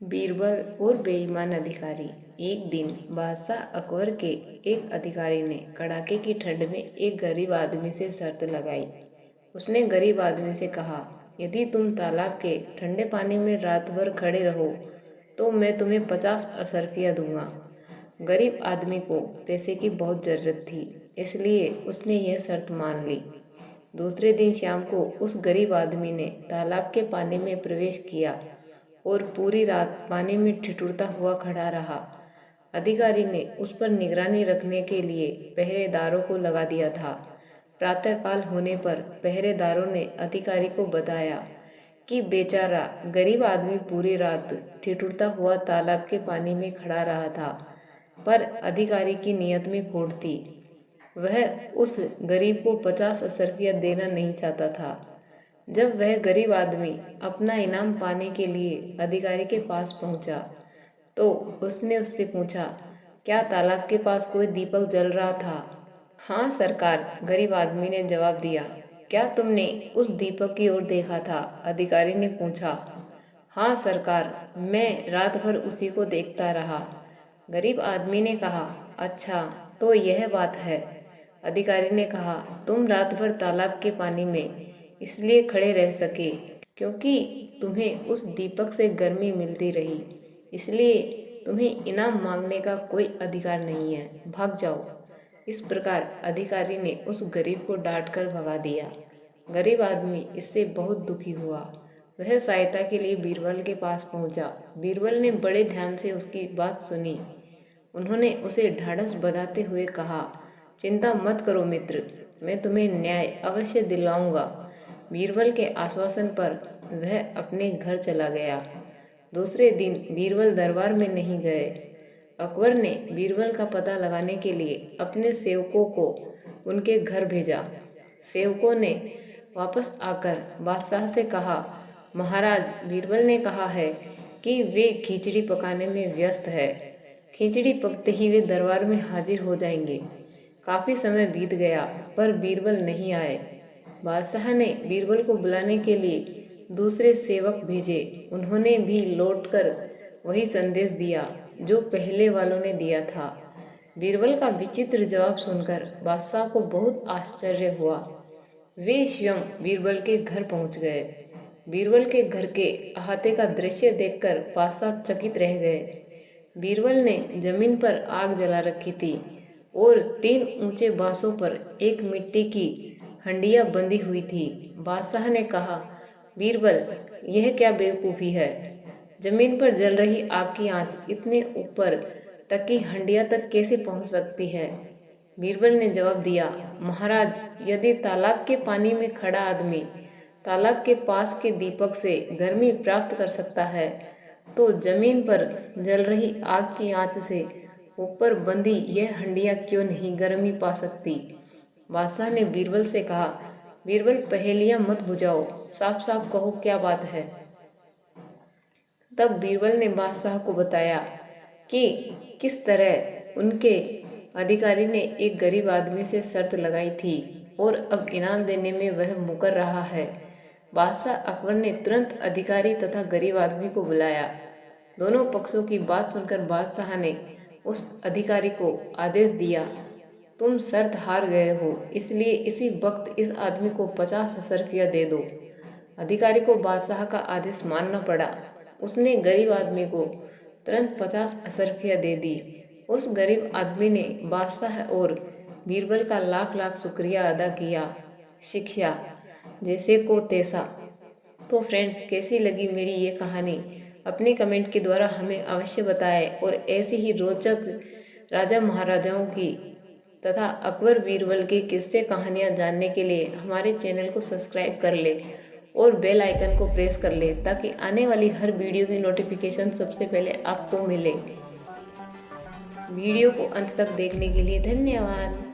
बीरबल और बेईमान अधिकारी। एक दिन बादशाह अकबर के एक अधिकारी ने कड़ाके की ठंड में एक गरीब आदमी से शर्त लगाई। उसने गरीब आदमी से कहा, यदि तुम तालाब के ठंडे पानी में रात भर खड़े रहो तो मैं तुम्हें 50 अशर्फियाँ दूंगा। गरीब आदमी को पैसे की बहुत ज़रूरत थी, इसलिए उसने यह शर्त मान ली। दूसरे दिन शाम को उस गरीब आदमी ने तालाब के पानी में प्रवेश किया और पूरी रात पानी में ठिठुरता हुआ खड़ा रहा। अधिकारी ने उस पर निगरानी रखने के लिए पहरेदारों को लगा दिया था। प्रातःकाल होने पर पहरेदारों ने अधिकारी को बताया कि बेचारा गरीब आदमी पूरी रात ठिठुरता हुआ तालाब के पानी में खड़ा रहा था, पर अधिकारी की नीयत में खोट थी। वह उस गरीब को 50 अशर्फियाँ देना नहीं चाहता था। जब वह गरीब आदमी अपना इनाम पाने के लिए अधिकारी के पास पहुंचा, तो उसने उससे पूछा, क्या तालाब के पास कोई दीपक जल रहा था? हाँ सरकार, गरीब आदमी ने जवाब दिया। क्या तुमने उस दीपक की ओर देखा था? अधिकारी ने पूछा। हाँ सरकार, मैं रात भर उसी को देखता रहा। गरीब आदमी ने कहा, अच्छा तो यह बात है। अधिकारी ने कहा, तुम रात भर तालाब के पानी में इसलिए खड़े रह सके क्योंकि तुम्हें उस दीपक से गर्मी मिलती रही, इसलिए तुम्हें इनाम मांगने का कोई अधिकार नहीं है, भाग जाओ। इस प्रकार अधिकारी ने उस गरीब को डांट कर भगा दिया। गरीब आदमी इससे बहुत दुखी हुआ। वह सहायता के लिए बीरबल के पास पहुंचा। बीरबल ने बड़े ध्यान से उसकी बात सुनी। उन्होंने उसे ढाढ़स बंधाते हुए कहा, चिंता मत करो मित्र, मैं तुम्हें न्याय अवश्य दिलाऊंगा। बीरबल के आश्वासन पर वह अपने घर चला गया। दूसरे दिन बीरबल दरबार में नहीं गए। अकबर ने बीरबल का पता लगाने के लिए अपने सेवकों को उनके घर भेजा। सेवकों ने वापस आकर बादशाह से कहा, महाराज, बीरबल ने कहा है कि वे खिचड़ी पकाने में व्यस्त है। खिचड़ी पकते ही वे दरबार में हाजिर हो जाएंगे। काफी समय बीत गया पर बीरबल नहीं आए। बादशाह ने बीरबल को बुलाने के लिए दूसरे सेवक भेजे। उन्होंने भी लौटकर वही संदेश दिया जो पहले वालों ने दिया था। बीरबल का विचित्र जवाब सुनकर बादशाह को बहुत आश्चर्य हुआ। वे स्वयं बीरबल के घर पहुंच गए। बीरबल के घर के अहाते का दृश्य देखकर बादशाह चकित रह गए। बीरबल ने जमीन पर आग जला रखी थी और 3 ऊंचे बांसों पर एक मिट्टी की हंडिया बंधी हुई थी। बादशाह ने कहा, बीरबल, यह क्या बेवकूफ़ी है? जमीन पर जल रही आग की आंच इतने ऊपर तक की हंडिया तक कैसे पहुंच सकती है? बीरबल ने जवाब दिया, महाराज, यदि तालाब के पानी में खड़ा आदमी तालाब के पास के दीपक से गर्मी प्राप्त कर सकता है, तो जमीन पर जल रही आग की आंच से ऊपर बंधी यह हंडिया क्यों नहीं गर्मी पा सकती? बादशाह ने बीरबल से कहा, बीरबल, पहेलियां मत बुझाओ, साफ साफ कहो क्या बात है। तब बीरबल ने बादशाह को बताया कि किस तरह उनके अधिकारी ने एक गरीब आदमी से शर्त लगाई थी और अब इनाम देने में वह मुकर रहा है। बादशाह अकबर ने तुरंत अधिकारी तथा गरीब आदमी को बुलाया। दोनों पक्षों की बात सुनकर बादशाह ने उस अधिकारी को आदेश दिया, तुम शर्त हार गए हो, इसलिए इसी वक्त इस आदमी को 50 अशर्फियाँ दे दो। अधिकारी को बादशाह का आदेश मानना पड़ा। उसने गरीब आदमी को तुरंत 50 अशर्फियाँ दे दी। उस गरीब आदमी ने बादशाह और बीरबल का लाख लाख शुक्रिया अदा किया। शिक्षा, जैसे को तैसा। तो फ्रेंड्स, कैसी लगी मेरी ये कहानी? अपने कमेंट के द्वारा हमें अवश्य बताएं और ऐसी ही रोचक राजा महाराजाओं की तथा अकबर बीरबल के किस्से कहानियाँ जानने के लिए हमारे चैनल को सब्सक्राइब कर ले और बेल आइकन को प्रेस कर ले ताकि आने वाली हर वीडियो की नोटिफिकेशन सबसे पहले आपको मिले। वीडियो को अंत तक देखने के लिए धन्यवाद।